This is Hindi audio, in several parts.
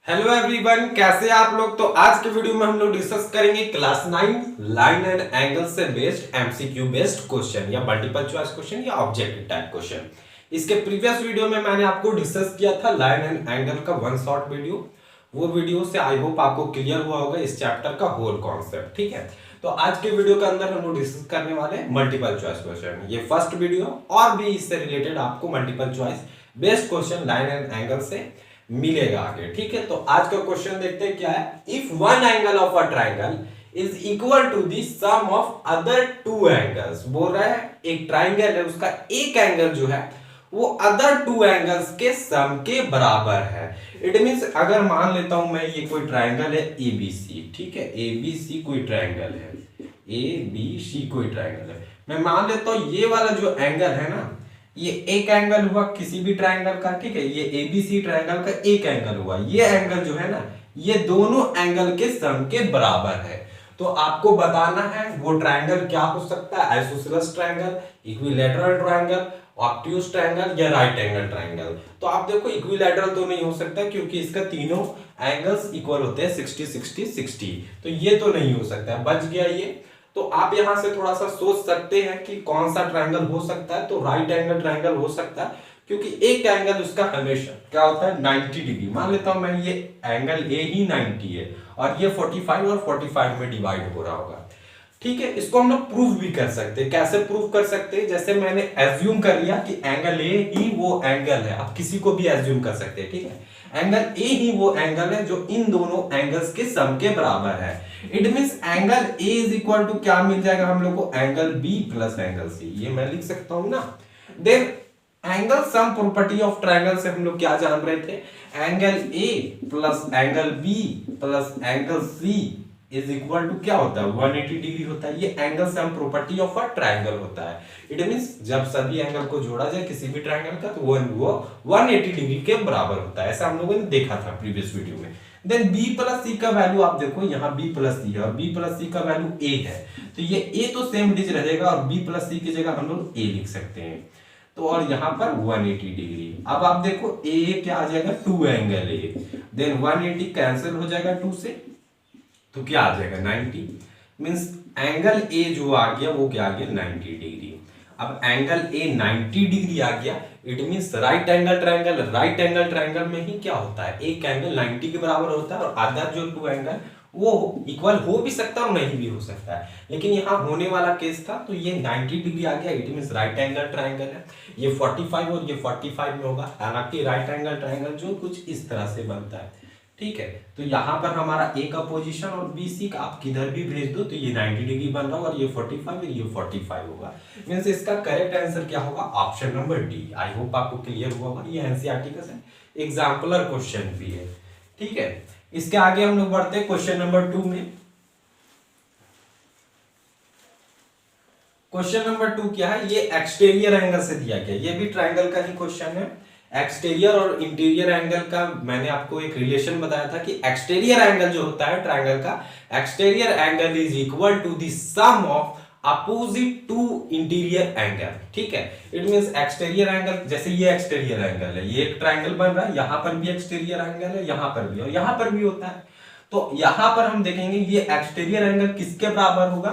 हेलो एवरीवन, कैसे हैं आप लोग। तो आज के वीडियो में हम लोग डिस्कस करेंगे क्लास 9 लाइन एंड एंगल से बेस्ड एमसीक्यू बेस्ड क्वेश्चन या मल्टीपल चॉइस क्वेश्चन या ऑब्जेक्टिव टाइप क्वेश्चन। इसके प्रीवियस वीडियो में मैंने आपको डिस्कस किया था लाइन एंड एंगल का वन शॉट वीडियो। वो वीडियो से आई होप आपको क्लियर हुआ होगा इस चैप्टर का होल कॉन्सेप्ट। ठीक है, तो आज के वीडियो के अंदर हम लोग डिस्कस करने वाले हैं मल्टीपल चॉइस क्वेश्चन। ये फर्स्ट वीडियो और भी इससे रिलेटेड आपको multiple choice based question line and angle से मिलेगा आगे। ठीक है, तो आज का क्वेश्चन देखते हैं क्या है। If one angle of a triangle is equal to the sum of other two angles. बोल रहा है एक ट्राइंगल है, उसका एक एंगल जो है वो अदर टू एंगल्स के सम के बराबर है। इट मींस अगर मान लेता हूं मैं ये कोई ट्राइंगल है एबीसी। ठीक है, एबीसी कोई ट्राइंगल है, एबीसी कोई ट्राइंगल है। मैं मान लेता हूं ये वाला जो एंगल है ना, ये एक एंगल हुआ किसी भी ट्राइंगल का। ठीक है, ये एबीसी ट्राइंगल का एक एंगल हुआ। ये एंगल जो है ना, ये दोनों एंगल के सम के बराबर है। तो आपको बताना है वो ट्राइंगल क्या हो सकता है। Isosceles triangle, equilateral triangle, obtuse triangle या राइट एंगल ट्राइंगल। तो आप देखो इक्विलैटरल तो नहीं हो सकता क्योंकि इसका तीनों एंगल्स इक्वल होते हैं 60 60 60। तो ये तो नहीं हो सकता है, बच गया ये। तो आप यहां से थोड़ा सा सोच सकते हैं कि कौन सा ट्रायंगल हो सकता है। तो राइट एंगल ट्रायंगल हो सकता है क्योंकि एक एंगल उसका हमेशा क्या होता है 90 डिग्री। मान लेता हूं मैं ये एंगल ए ही 90 है और ये 45 और 45 में डिवाइड हो रहा होगा। ठीक है, इसको हम लोग प्रूव भी कर सकते हैं। कैसे प्रूव कर सकते हैं, जैसे मैंने एज्यूम कर लिया कि एंगल ए ही वो एंगल है। आप किसी को भी एज्यूम कर सकते हैं। ठीक है, एंगल ए ही वो एंगल है जो इन दोनों एंगल्स के सम के बराबर है। It means angle A is equal to क्या मिल जाएगा हम लोग को, angle B plus angle C. ये मैं लिख सकता हूं ना। Then angle sum property of triangle से हम लोग क्या जान रहे थे, angle A plus angle B plus angle C is equal to क्या होता है 180 डिग्री होता है। ये angle sum property of a triangle होता है। इट मींस जब सभी एंगल को जोड़ा जाए किसी भी ट्रायंगल का तो वो 180 डिग्री के बराबर होता है। ऐसा हम लोगों ने देखा था प्रीवियस वीडियो में। देन b प्लस सी का वैल्यू आप देखो, यहाँ b प्लस सी है और b प्लस सी का वैल्यू a है। तो ये a तो सेम डिज रहेगा और b प्लस सी की जगह हम लोग a लिख सकते हैं। तो और यहाँ पर 180 डिग्री। अब आप देखो a क्या आ जाएगा, 2 एंगल a। देन 180 कैंसिल हो जाएगा 2 से, तो क्या आ जाएगा 90। मींस एंगल a जो आ गया वो क्या आ गया 90 डिग्री। अब एंगल a 90 डिग्री आ गया। It means right angle triangle में ही क्या होता है, एक एंगल 90 के बराबर होता है और अदर जो टू एंगल वो इक्वल हो भी सकता है और नहीं भी हो सकता है। लेकिन यहाँ होने वाला केस था तो ये 90 डिग्री आ गया। It means right angle triangle है। ये 45 और ये 45 में होगा। हालांकि राइट एंगल ट्रायंगल जो कुछ इस तरह से बनता है। ठीक है, तो यहाँ पर हमारा ए का पोजीशन और बी सी का आप किधर भी भेज दो तो ये 90 डिग्री बन रहा होगा और ये 45 और ये 45 होगा। मींस इसका करेक्ट आंसर क्या होगा, ऑप्शन नंबर डी। आई होप आपको क्लियर हुआ होगा। ये एनसीईआरटी का एग्जाम्पलर क्वेश्चन भी है। ठीक है, इसके आगे हम लोग बढ़ते हैं क्वेश्चन नंबर 2 में। क्वेश्चन नंबर 2 क्या है, ये एक्सटीरियर एंगल से दिया गया। ये भी ट्रायंगल का ही क्वेश्चन है। एक्सटीरियर और इंटीरियर एंगल का मैंने आपको एक रिलेशन बताया था कि एक्सटीरियर एंगल जो होता है ट्रायंगल का, exterior angle is equal to the sum of opposite two interior angle. ठीक है, इट मींस एक्सटीरियर एंगल, जैसे ये एक्सटीरियर एंगल है, ये एक ट्रायंगल बन रहा है, यहां पर भी एक्सटीरियर एंगल है, यहां पर भी और यहां पर भी होता है। तो यहां पर हम देखेंगे ये एक्सटीरियर एंगल किसके बराबर होगा,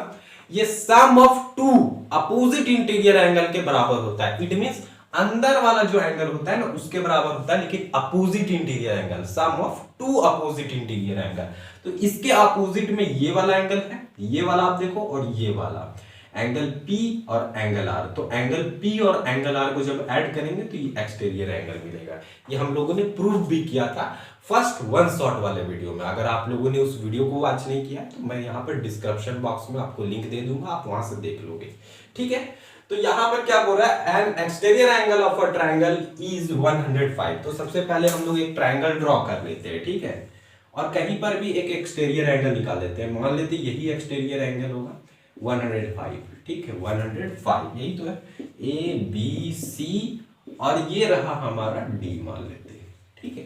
ये sum of two opposite interior angle के बराबर होता है। इट मींस अंदर वाला जो एंगल होता है ना उसके बराबर होता है, लेकिन opposite interior angle, sum of two opposite interior angle. तो इसके अपोजिट में ये वाला एंगल है, ये वाला आप देखो, और ये वाला एंगल P और एंगल R। तो एंगल P और एंगल R को जब ऐड करेंगे तो ये एक्सटीरियर एंगल मिलेगा। ये हम लोगों ने प्रूफ भी किया था फर्स्ट वन शॉट वाले वीडियो में। अगर आप लोगों ने उस वीडियो को वॉच नहीं किया तो मैं यहाँ पर डिस्क्रिप्शन बॉक्स में आपको लिंक दे दूंगा, आप वहां से देख लोगे। ठीक है, तो यहां पर क्या बोल रहा है, an exterior angle of a triangle is 105। तो सबसे पहले हम लोग एक ट्रायंगल ड्रॉ कर लेते हैं। ठीक है, और कहीं पर भी एक एक्सटीरियर एंगल निकाल लेते हैं। मान लेते यही एक्सटीरियर एंगल होगा 105। ठीक है, 105 यही तो है, ए बी सी और ये रहा हमारा डी मान लेते हैं। ठीक है,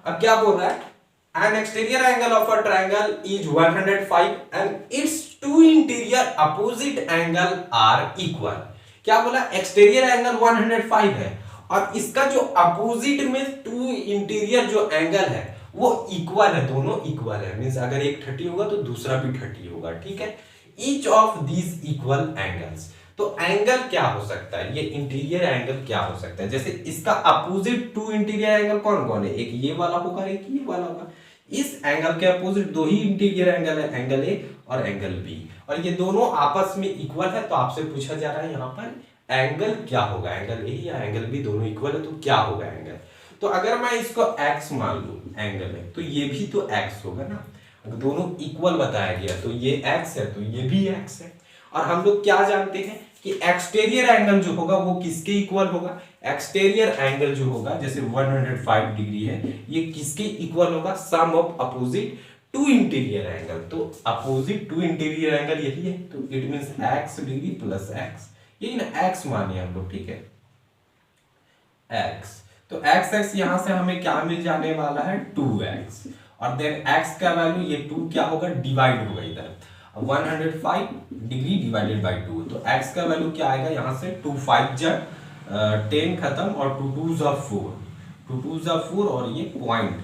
अब क्या बोल रहा है, an exterior angle of a triangle is 105 and its two interior opposite angle are equal. क्या बोला, एक्सटीरियर एंगल 105 है और इसका जो अपोजिट में टू इंटीरियर जो एंगल है वो इक्वल है, दोनों इक्वल है, मींस अगर एक 30 होगा तो दूसरा भी 30 होगा, ठीक है। Each of these equal angles, तो एंगल क्या हो सकता है, ये इंटीरियर एंगल क्या हो सकता है, जैसे इसका अपोजिट टू इंटीरियर एंगल कौन कौन है, एक ये वाला होगा एक ये वाला होगा। इस एंगल के अपोजिट दो ही इंटीरियर एंगल है, एंगल ए और एंगल बी, और ये दोनों आपस में इक्वल है। तो आपसे पूछा जा रहा है यहाँ पर एंगल क्या होगा, एंगल ए या एंगल बी दोनों इक्वल है तो क्या होगा एंगल। तो अगर मैं इसको x मान लूं एंगल है, तो ये भी तो x होगा ना, अगर दोनों इक्वल बताया गया तो ये x है तो ये भी x है। और हम लोग क्या जानते हैं कि एक्सटीरियर एंगल जो होगा वो किसके इक्वल होगा, एक्सटीरियर एंगल जो होगा जैसे 105 डिग्री है, ये किसके इक्वल होगा, sum of opposite two interior angle. तो अपोजिट टू इंटीरियर एंगल यही है, तो it means x degree plus x, यही ना x मानिए हम लोग, ठीक है x। तो x यहां से हमें क्या मिल जाने वाला है 2x, और देन x का वैल्यू ये 2 क्या होगा डिवाइड होगा इधर 105 डिग्री डिवाइडेड बाय 2, तो x का वैल्यू क्या आएगा यहां से 2 5 जा 10 खत्म और 2 2 जा 4, 2 2 जा 4 और ये पॉइंट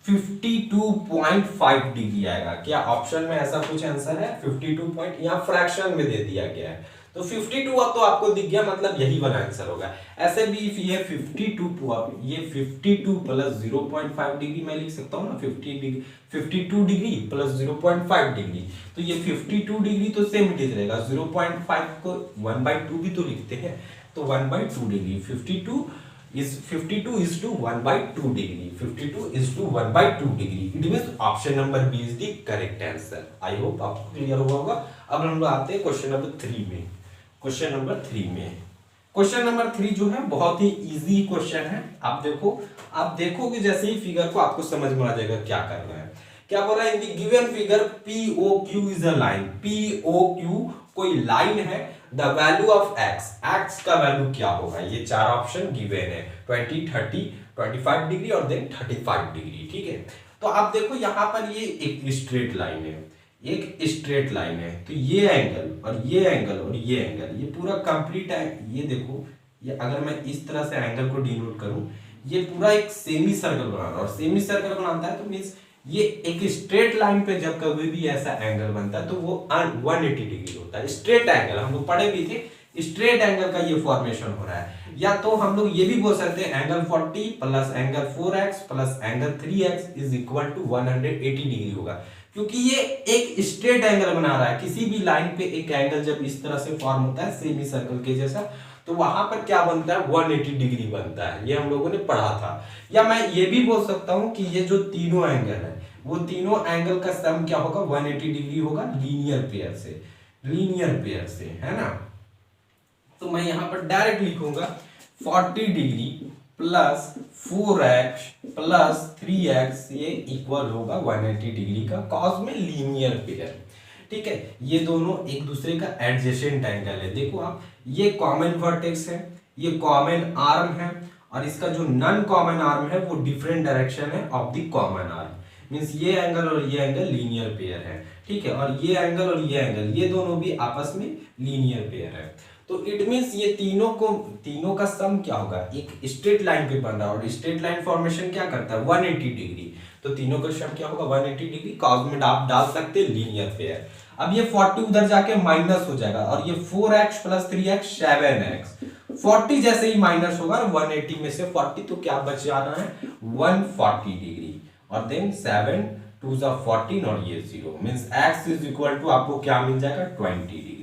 52.5 डिग्री आएगा। क्या ऑप्शन में ऐसा कुछ आंसर है 52 पॉइंट, यहाँ फ्रैक्शन में दे दिया गया है तो 52 अब तो आपको दिख गया, मतलब यही वाला आंसर होगा। ऐसे भी ये 52 प्लस 0.5 डिग्री मैं लिख सकता हूँ ना, 52 डिग्री प्लस 0.5 डिग्री, तो ये 52 डिग्री तो सेम इट रहेगा, 0.5 को 1/2 भी तो लिखते हैं, तो 1/2 degree 52 is to 1/2 degree, 52 is to 1/2 degree, it means option number B is the correct answer। I hope आपको क्लियर हुआ होगा। अब हम लोग आते हैं क्वेश्चन नंबर 3 में। क्वेश्चन नंबर 3 जो है बहुत ही इजी क्वेश्चन है। आप देखो कि जैसे ही फिगर को आपको समझ में आ जाएगा क्या करना है। क्या बोल रहा है, in the given figure POQ is a line, POQ कोई लाइन है, द वैल्यू ऑफ x का वैल्यू क्या होगा, ये चार ऑप्शन गिवन है 20 30 25 डिग्री और देन 35 डिग्री, ठीक है। तो आप देखो यहाँ पर ये एक स्ट्रेट लाइन है, तो ये एंगल और ये एंगल और ये एंगल ये पूरा कंप्लीट है। ये देखो, ये अगर मैं इस तरह से एंगल को डिनोट करूं, ये पूरा एक सेमी सर्कल बना रहा है, और सेमी सर्कल बनाता है तो मींस ये एक स्ट्रेट लाइन पे जब कभी भी ऐसा एंगल बनता है तो वो 180 डिग्री होता है। स्ट्रेट एंगल हम लोग पढ़े भी थे, स्ट्रेट एंगल का ये फॉर्मेशन हो रहा है। या तो हम लोग ये भी बोल सकते हैं angle 40 plus angle 4x plus angle 3x is equal to 180 degree होगा, क्योंकि ये एक स्ट्रेट एंगल बना रहा है। किसी भी लाइन पे एक एंगल जब इस तरह से फॉर्म होता है सेमी सर्कल के जैसा, तो वहां पर क्या बनता है 180 डिग्री बनता है, ये हम लोगों ने पढ़ा था। या मैं ये भी बोल सकता हूं कि ये जो तीनों एंगल है वो तीनों एंगल का सम क्या होगा 180 डिग्री होगा लीनियर पेयर से, है ना। तो मैं यहां पर डायरेक्ट लिखूंगा 40 degree plus 4x plus 3x ये इक्वल होगा 180 डिग्री का कॉस में लीनियर पेयर, ठीक है। ये दोनों एक दूसरे का एडजेसेंट एंगल है। देखो आप, ये कॉमन वर्टेक्स है, ये कॉमन आर्म है, और इसका जो नॉन कॉमन आर्म है वो डिफरेंट डायरेक्शन है of the common arm, means ये एंगल और ये एंगल लीनियर पेयर है, ठीक है। और ये एंगल और ये एंगल ये दोनों भी आपस में लीनियर पेयर है। तो इट मींस ये तीनों का सम क्या होगा, एक स्ट्रेट लाइन पे बन रहा है, और स्ट्रेट लाइन फॉर्मेशन क्या करता है 180 डिग्री, तो तीनों का सम क्या होगा 180 डिग्री, कॉस में आप डाल सकते हैं लीनियर पेयर। अब ये 40 उधर जाके माइनस हो जाएगा, और ये 4x प्लस 3x 7x, 40 जैसे ही माइनस होगा 180 में से 40, तो क्या बच जाना है 140 डिग्री, और देन 7 2 14 और ये 0 means x is equal to आपको क्या मिल जाएगा 20 डिग्री।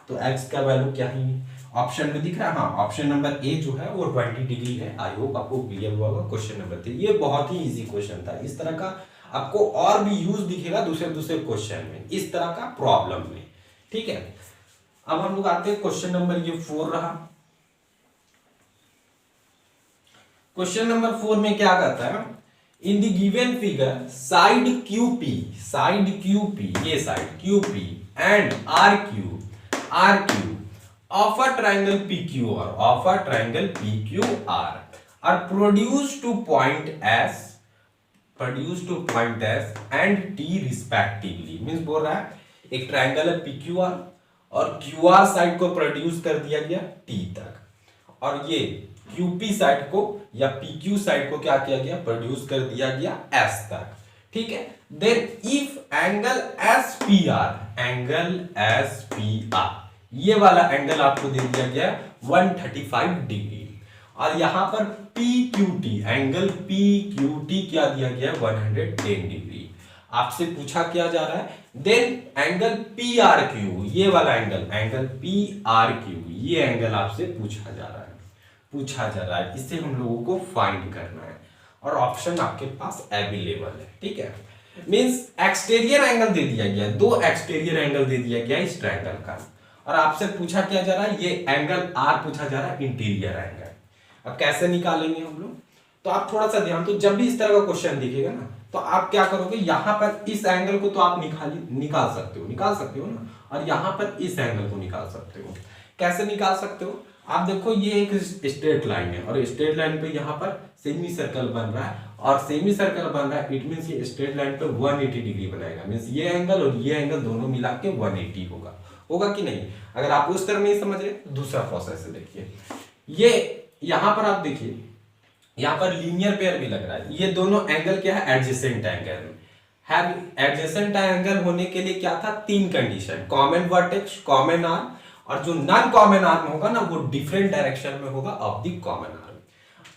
तो x का वैल्यू क्या है ऑप्शन में दिख रहा है, हाँ ऑप्शन नंबर ए जो है वो 20 डिग्री है। आई होप आपको क्लियर हुआ होगा क्वेश्चन नंबर 3। ये बहुत ही इजी क्वेश्चन था, इस तरह का आपको और भी यूज दिखेगा दूसरे क्वेश्चन में, इस तरह का प्रॉब्लम में, ठीक है। अब हम लोग आते हैं क्वेश्चन नंबर ये 4 रहा। क्वेश्चन नंबर 4 में क्या कहता है, in the given figure side QP ये side QP and RQ of a triangle PQR are produced to point S and T respectively। Means बोल रहा है एक ट्रायंगल है PQR और QR साइड को प्रोड्यूस कर दिया गया T तक, और ये QP साइड को या PQ साइड को क्या किया गया, प्रोड्यूस कर दिया गया S तक, ठीक है। देन इफ एंगल SPR, ये वाला एंगल आपको दे दिया गया 135 डिग्री, और यहां पर PQT, एंगल PQT क्या दिया गया 110 डिग्री। आपसे पूछा क्या जा रहा है, देन एंगल PRQ, ये वाला एंगल PRQ, ये एंगल आपसे पूछा जा रहा है, इसे हम लोगों को फाइंड करना है, और ऑप्शन आपके पास अवेलेबल है, ठीक है। मींस एक्सटीरियर एंगल दे दिया गया, दो एक्सटीरियर एंगल दे दिया गया इस ट्रायंगल का, और आपसे पूछा क्या जा रहा है, ये एंगल R पूछा जा रहा है, इंटीरियर एंगल। अब कैसे निकालेंगे हम लोग, तो आप थोड़ा सा ध्यान, तो जब भी इस तरह का क्वेश्चन दिखेगा ना, तो आप क्या करोगे, यहां पर इस एंगल को तो आप निकाल सकते हो ना, और यहां पर इस एंगल को निकाल सकते हो। कैसे निकाल सकते हो, आप देखो ये एक स्ट्रेट लाइन है, और स्ट्रेट लाइन पे यहाँ पर सेमी सर्कल बन रहा है, और सेमी सर्कल बन रहा है, इट मींस ये स्ट्रेट लाइन पे 180 डिग्री बनाएगा, मींस ये एंगल और ये एंगल दोनों मिला के 180 होगा कि नहीं। अगर आप उस तरह नहीं समझ रहे, दूसरा प्रोसेस है, देखिए ये यहाँ पर आप देखिए, यहाँ पर लीनियर पेयर भी लग रहा है, ये दोनों एंगल क्या है, एडजेसेंट एंगल है। एडजेसेंट एंगल होने के लिए क्या था, तीन condition, common vertex, common arm, और जो नॉन कॉमन आर्म होगा ना वो डिफरेंट डायरेक्शन में होगा ऑफ द कॉमन आर्म।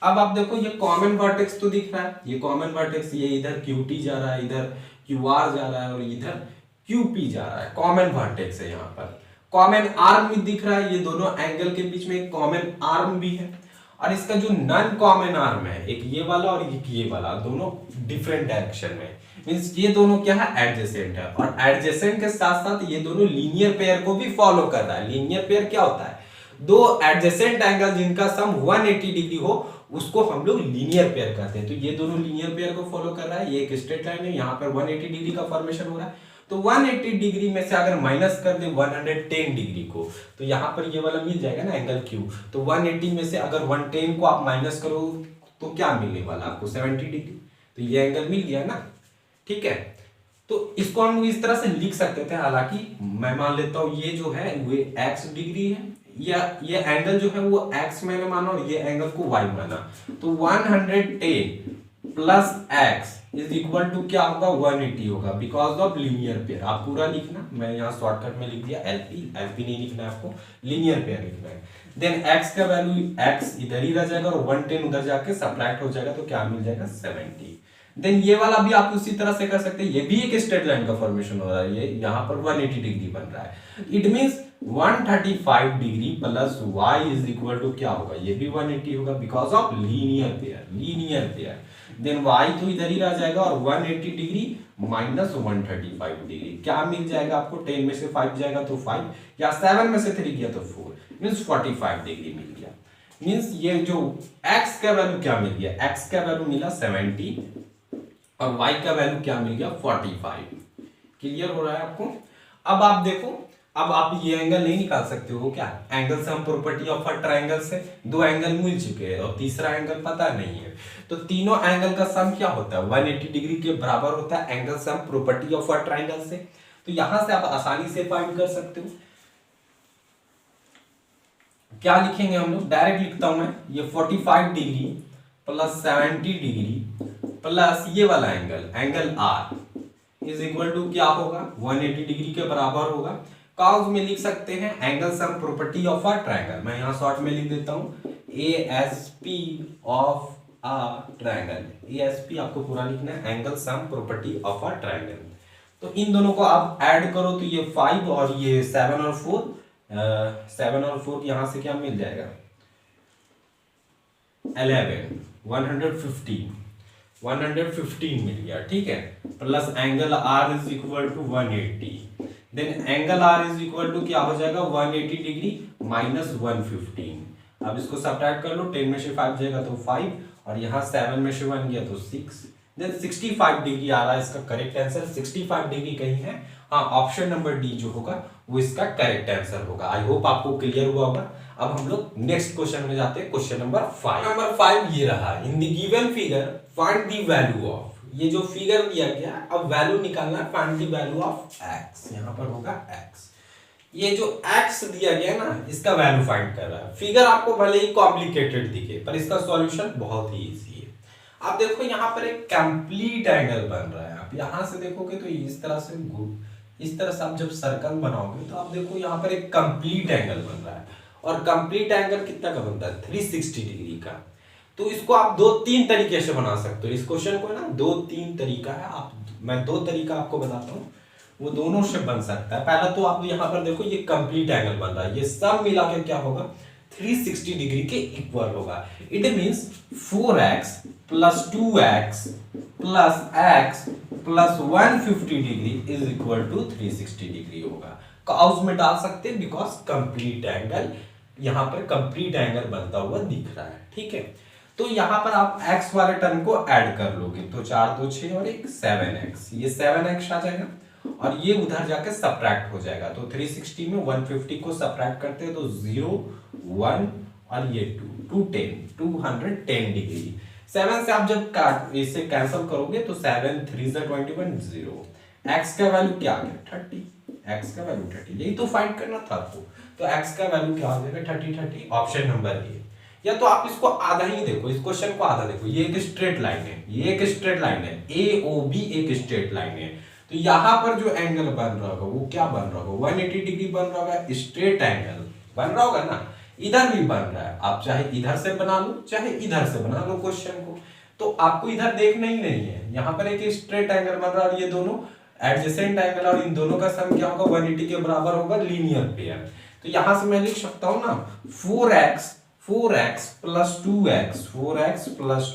अब आप देखो ये कॉमन वर्टेक्स तो दिख रहा है, ये कॉमन वर्टेक्स, ये इधर QT जा रहा है, इधर QR जा रहा है, और इधर QP जा रहा है, कॉमन वर्टेक्स है। यहाँ पर कॉमन आर्म भी दिख रहा है, ये दोनों एंगल के बीच में एक कॉमन आर्म भी है, और इसका जो नॉन कॉमन आर्म है, एक ये वाला और एक ये वाला, दोनों डिफरेंट डायरेक्शन में, मींस ये दोनों क्या है, एडजेसेंट है, और एडजेसेंट के साथ साथ ये दोनों लीनियर पेयर को भी फॉलो कर रहा है। लीनियर पेयर क्या होता है, दो एडजेसेंट एंगल जिनका सम 180 डिग्री हो उसको हम लोग लीनियर पेयर कहते हैं। तो ये दोनों लीनियर पेयर को फॉलो कर रहा है, ये एक स्ट्रेट लाइन है, यहाँ पर 180 डिग्री का फॉर्मेशन हो रहा है, तो 180 डिग्री में से अगर माइनस कर दे 110 डिग्री को, तो यहाँ पर ये वाला मिल जाएगा ना एंगल Q, तो 180 में से अगर 110 को आप माइनस करो तो क्या मिलने वाला आपको, 70 डिग्री, तो ये एंगल मिल गया ना, ठीक है। तो इसको हम इस तरह से लिख सकते थे, हालांकि मैं मान लेता हूं ये जो है वो x डिग्री है, या ये एंगल जो है वो x मैंने माना और ये एंगल को y माना, तो 110 plus x is equal to क्या होगा, 180 होगा, बिकॉज ऑफ लीनियर पेयर। आप पूरा लिखना, मैं यहाँ शॉर्टकट में लिख दिया LP नहीं लिखना है आपको, लीनियर पेयर लिखना है। देन x का वैल्यू x इधर ही रह जाएगा, और 110 उधर जाके सब्ट्रैक्ट हो जाएगा, तो क्या मिल जाएगा 70। देन ये वाला भी आप उसी तरह से कर सकते हैं, ये भी एक स्ट्रेट लाइन का फॉर्मेशन हो रहा है, ये यहाँ पर 180 डिग्री बन रहा है, it means 135 degree plus y is equal to क्या होगा, ये भी 180 होगा, because of linear pair. Then y तो इधर ही रह जाएगा, और 180 डिग्री माइनस 135 डिग्री क्या मिल जाएगा आपको, 10 में से 5 जाएगा तो 5, या 7 में से 3 गया तो 4, मींस 45 डिग्री मिल गया। मींस ये जो x का वैल्यू क्या मिल गया, x का वैल्यू मिला 70 और y का वैल्यू क्या मिल गया 45। क्लियर हो रहा है आपको। अब आप देखो, अब आप ये एंगल नहीं निकाल सकते हो क्या, angle sum property of a triangle से दो एंगल मिल चुके हैं और तीसरा एंगल पता नहीं है, तो तीनों एंगल का सम क्या होता है 180 डिग्री के बराबर होता है angle sum property of a triangle से। तो यहां से आप आसानी से फाइंड कर सकते हो। क्या लिखेंगे हम लोग, डायरेक्ट लिखता हूं मैं, ये 45 डिग्री प्लस 70 डिग्री प्लस ये वाला angle R is equal to क्या होगा 180 डिग्री के बराबर होगा। काउज में लिख सकते हैं angle sum property of a triangle, मैं यहां शॉर्ट में लिख देता हूं ASP of a triangle. ASP आपको पूरा लिखना है, angle sum property of a triangle. तो इन दोनों को आप ऐड करो तो ये 5 और ये 7 और 4 7 और 4 यहां से क्या मिल जाएगा 11 115 मिल गया, ठीक है। Plus angle R is equal to 180, then angle R is equal to क्या हो जाएगा 180 डिग्री माइनस 115। अब इसको सब्ट्रैक्ट कर लो, 10 में से 5 जाएगा तो 5 और यहाँ 7 में से 1 गया तो 6, देन 65 डिग्री आ रहा है इसका करेक्ट आंसर। 65 डिग्री कहीं है, हाँ ऑप्शन नंबर डी जो होगा वो इसका करेक्ट आंसर होगा। आई होप आपको क्लियर हुआ होगा। अब हम लोग नेक्स्ट क्वेश्चन में जाते हैं, क्वेश्चन नंबर 5। नंबर 5 ये रहा, इन the given figure find the value of, ये जो फिगर दिया गया अब वैल्यू निकालना है, find the value of x, यहां पर होगा x। ये जो x दिया गया ना इसका वैल्यू फाइंड कर रहा है। फिगर आपको भले ही कॉम्प्लिकेटेड दिखे पर इसका सॉल्यूशन बहुत ही इजी है। आप देखो यहाँ पर एक कंप्लीट एंगल बन रहा है। आप यहाँ से देखोगे तो इस तरह से आप जब सर्कल बनाओगे तो आप देखो यहाँ पर एक कंप्लीट एंगल बन रहा है। और कंप्लीट एंगल कितना का बनता है? 360 डिग्री का। तो इसको आप दो तीन तरीके से बना सकते हो। इस क्वेश्चन को ना दो तीन तरीका है। मैं दो तरीका आपको बताता हूँ, वो दोनों से बन सकता है। पहला तो आप यहाँ पर देखो ये कंप्लीट एंगल बन रहा है, ये सब मिला के क्या होगा? 360 डिग्री के इक्वल होगा। It means 4x plus 2x plus x plus 150 degree is equal to 360 degree होगा। काउस में डाल सकते हैं बिकॉज कंप्लीट एंगल, यहाँ पर कंप्लीट एंगल बनता हुआ दिख रहा है। ठीक है, तो यहाँ पर आप x वाले टर्म को ऐड कर लोगे तो 4 2 6 और एक 7x, ये 7x आ जाएगा और ये उधर जाके सब्ट्रैक्ट हो जाएगा। तो 360 में 150 को सब्ट्रैक्ट करते हैं तो 0 1 और ये 210 डिग्री। 7 से आप जब इसे कैंसिल करोगे तो 7 3 से 21 0। x का वैल्यू क्या आ गया? 30। x का वैल्यू 30, यही तो फाइंड करना था आपको। तो x का वैल्यू क्या आ जाएगा? 30 ऑप्शन नंबर ए। या तो आप इसको आधा ही देखो, इस क्वेश्चन को आधा देखो। ये एक स्ट्रेट लाइन है, ये एक स्ट्रेट लाइन है, AOB एक स्ट्रेट लाइन है। तो यहाँ पर जो एंगल बन रहा होगा वो क्या बन रहा होगा? 180 डिग्री बन रहा होगा, स्ट्रेट एंगल बन रहा होगा ना। इधर भी बन रहा है, आप चाहे इधर से बना लो चाहे इधर से बना लो क्वेश्चन को। तो आपको इधर देखना ही नहीं है। यहाँ पर एक स्ट्रेट एंगल बन रहा है और ये दोनों एडजेसेंट एंगल, और इन दोनों का सम क्या होगा? 180 के बराबर होगा, लीनियर पेयर। तो यहाँ से मैं लिख सकता हूँ ना 4x प्लस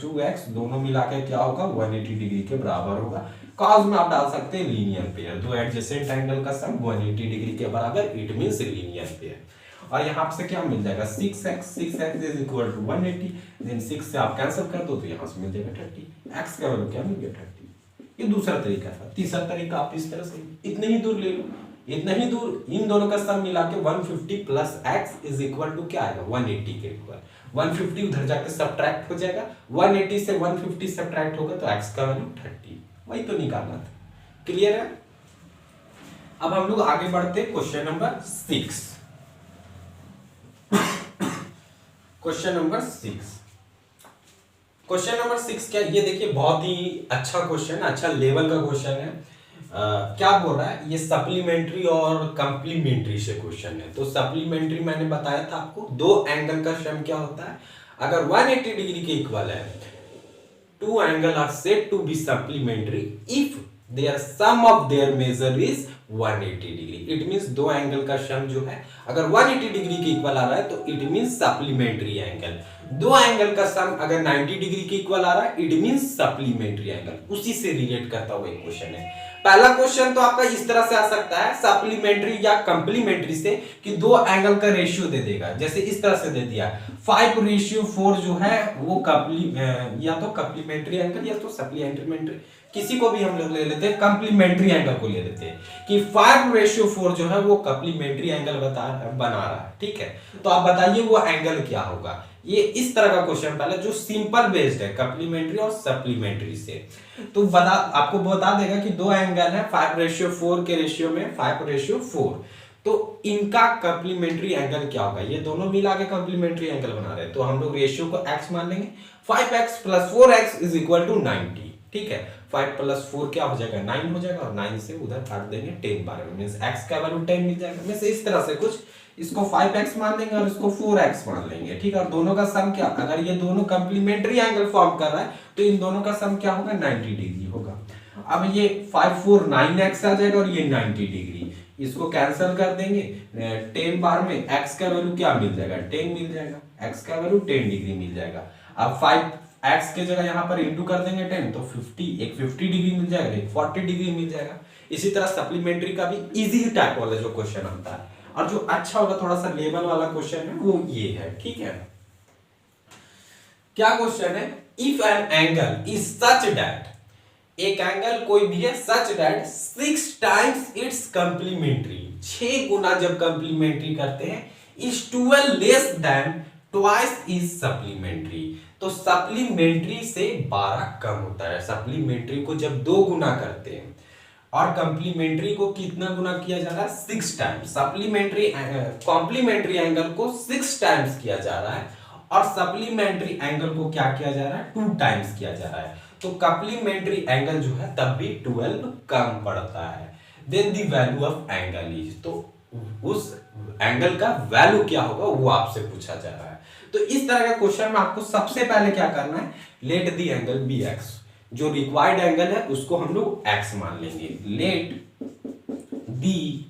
2x दोनों मिला के क्या होगा? 180 डिग्री के बराबर होगा। कॉज में आप डाल सकते हैं लीनियर पेयर, दो एडजेसेंट एंगल का सम 180 डिग्री के बराबर, इट मींस लीनियर पेयर। और यहाँ से क्या मिल जाएगा? 6x is equal to 180, then 6 से आप कैंसिल कर दो तो यहाँ से मिल जाएगा 30। x का वैल्यू क्या मिल गया? 30। ये दूसरा तरीका था। तीसरा तरीका आप इस तरह से इतने ही दूर ले लो, इतना ही दूर, इन दोनों का सम मिला के 150 plus x is equal to क्या आएगा? 180 के इक्वल। 150 उधर जाके सब्ट्रैक्ट हो जाएगा, 180 से 150 सब्ट्रैक्ट होगा तो x का वैल्यू 30। वही तो निकालना था। क्लियर है? अब हम लोग आगे बढ़ते हैं क्वेश्चन नंबर 6। क्वेश्चन नंबर 6 क्या? ये देखिए बहुत ही अच्छा क्वेश्चन, अच्छा लेवल का क्वेश्चन है। क्या बोल रहा है? ये सप्लीमेंट्री और कंप्लीमेंट्री से क्वेश्चन है। तो सप्लीमेंट्री मैंने बताया था आपको, दो एंगल का सम क्या होता है? अगर 180 डिग्री के इक्वल है, two angles are said to be supplementary if their sum of their measure is 180 degree. It means दो एंगल का सम जो है अगर 180 डिग्री के इक्वल आ रहा है तो इट मींस सप्लीमेंट्री एंगल। दो एंगल का सम अगर 90 डिग्री के इक्वल आ रहा है इट मींस सप्लीमेंट्री एंगल। उसी से रिलेट करता हुआ एक क्वेश्चन है। पहला क्वेश्चन तो आपका इस तरह से आ सकता है सप्लीमेंट्री या कंप्लीमेंट्री से, कि दो एंगल का रेशियो दे देगा। जैसे इस तरह से दे दिया 5:4 जो है वो या तो कंप्लीमेंट्री एंगल या तो सप्लीमेंट्री, किसी को भी हम लोग ले लेते हैं, कंप्लीमेंट्री एंगल को ले लेते हैं कि 5:4 जो है वो कंप्लीमेंट्री एंगल बना रहा है। ठीक है, तो आप बताइए वो एंगल क्या होगा? ये इस तरह का क्वेश्चन पहले जो सिंपल बेस्ड है कंप्लीमेंट्री और सप्लीमेंट्री से, तो आपको बता देगा कि दो एंगल है 5:4 के रेशियो में 5:4, तो इनका कंप्लीमेंट्री एंगल क्या होगा? ये दोनों मिला के कंप्लीमेंट्री एंगल बना रहे हैं, तो हम लोग रेशियो को x मान लेंगे। 5x plus 4x is equal to 90। ठीक है, 5 प्लस 4 क्या हो जाएगा? 9 हो जाएगा, और 9 से उधर काट देंगे 10 बार में, मींस x का वैल्यू 10 मिल जाएगा। में से इस तरह से कुछ इसको 5x मान लेंगे और इसको 4x मान लेंगे। ठीक है, और दोनों का सम क्या? अगर ये दोनों कंप्लीमेंट्री एंगल फॉर्म कर रहा है तो इन दोनों का सम क्या होगा? 90 डिग्री होगा। अब ये 5 4 9x आ जाएगा और ये 90 डिग्री, इसको कैंसिल कर देंगे 10 बार में, x का वैल्यू क्या मिल जाएगा? 10 मिल जाएगा, x का वैल्यू 10 डिग्री मिल जाएगा। अब 5x के जगह यहाँ पर इंटू कर देंगे 10, तो 50 डिग्री मिल जाएगा, एक 40 डिग्री मिल जाएगा। इसी तरह सप्लीमेंट्री का भी इजी टाइप वाला जो क्वेश्चन आता है, और जो अच्छा होगा थोड़ा सा लेवल वाला क्वेश्चन है वो ये है। ठीक है, क्या क्वेश्चन है? If an angle is such that, एक एंगल कोई भी है सच दैट 6 टाइम्स इट्स कंप्लीमेंट्री, 6 गुना जब कंप्लीमेंट्री करते हैं, is 12 less than twice is supplementary, तो सप्लीमेंट्री से 12 कम होता है। सप्लीमेंट्री को जब 2 गुना करते हैं और कंप्लीमेंट्री को कितना गुना किया जा रहा है, 6 टाइम्स। सप्लीमेंट्री कॉम्प्लीमेंट्री एंगल को 6 टाइम्स किया जा रहा है और सप्लीमेंट्री एंगल को क्या किया जा रहा है, 2 टाइम्स किया जा रहा है। तो कंप्लीमेंट्री एंगल जो है तब भी 12 कम पड़ता है। Then the value of angle is, तो उस एंगल का वैल्यू क्या होगा वो आपसे पूछा जा रहा है। तो इस तरह का क्वेश्चन में आपको सबसे पहले क्या करना है, let the angle be x, जो रिक्वायर्ड एंगल है उसको हम लोग एक्स मान लेंगे। लेट दी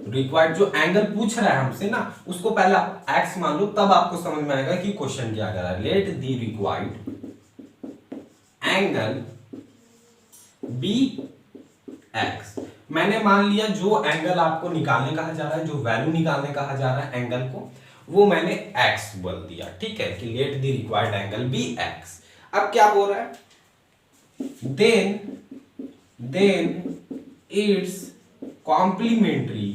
रिक्वायर्ड, जो एंगल पूछ रहा है हमसे ना, उसको पहले आप एक्स मान लो, तब आपको समझ में आएगा कि क्वेश्चन क्या कर रहा है। Let the required angle be x, मैंने मान लिया जो एंगल आपको निकालने कहा जा रहा है, जो वैल्यू निकालने कहा जा रहा है एंगल को, वो मैंने एक्स बोल दिया। ठीक है, कि let the required angle be x. अब क्या बोल रहा है, then its complementary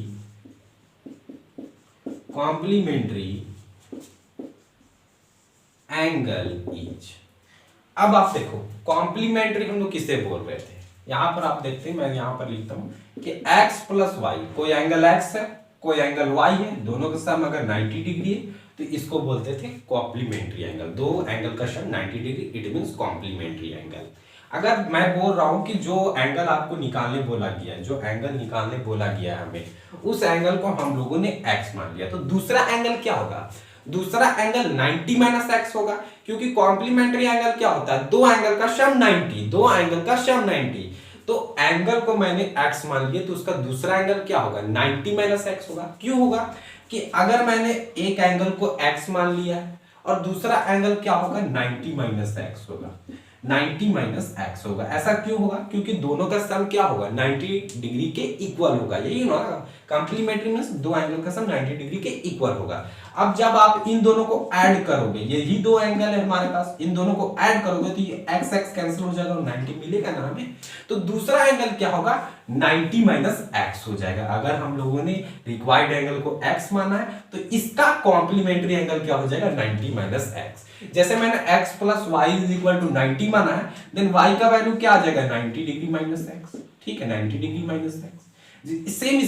angle is. अब आप देखो कॉम्प्लीमेंट्री हम लोग किसे बोल रहे थे, यहां पर आप देखते हैं, मैं यहां पर लिखता हूं कि x प्लस वाई, कोई एंगल x है कोई एंगल y है, दोनों का सम अगर 90 डिग्री है तो इसको बोलते थे कॉम्प्लीमेंट्री एंगल। दो एंगल का sum 90 degree, it means complementary angle. अगर मैं बोल रहा हूं कि जो एंगल आपको निकालने बोला गया है, जो एंगल निकालने बोला गया है हमें, उस एंगल को हम लोगों ने x मान लिया, तो दूसरा एंगल क्या होगा, दूसरा एंगल 90 माइनस एक्स होगा, क्योंकि कॉम्प्लीमेंट्री एंगल क्या होता है, दो एंगल का सम 90, दो एंगल का सम 90। तो एंगल को मैंने x मान लिया, तो उसका दूसरा एंगल क्या होगा, 90 माइनस एक्स होगा। क्यों होगा कि अगर मैंने एक एंगल को x मान लिया है और दूसरा एंगल क्या होगा, 90 माइनस एक्स होगा, 90 माइनस एक्स होगा। ऐसा क्यों होगा, क्योंकि दोनों का सम क्या होगा, 90 डिग्री के इक्वल होगा। यही ना कॉम्प्लीमेंट्री मींस दो एंगल का सम 90 डिग्री के इक्वल होगा। अब जब आप इन दोनों को ऐड करोगे, यही दो एंगल है हमारे पास, इन दोनों को ऐड करोगे तो ये x x कैंसिल हो जाएगा और 90 मिलेगा ना हमें। तो दूसरा एंगल क्या होगा, 90 माइनस एक्स हो जाएगा। अगर हम लोगों ने रिक्वायर्ड एंगल को x माना है तो इसका कॉम्प्लीमेंट्री एंगल क्या हो जाएगा, 90 माइनस एक्स। जैसे मैंने x plus y is equal to 90 माना है, देन y का वैल्यू क्या आ जाएगा, 90 डिग्री माइनस एक्स। ठीक है, 90 डिग्री माइनस एक्स। सेम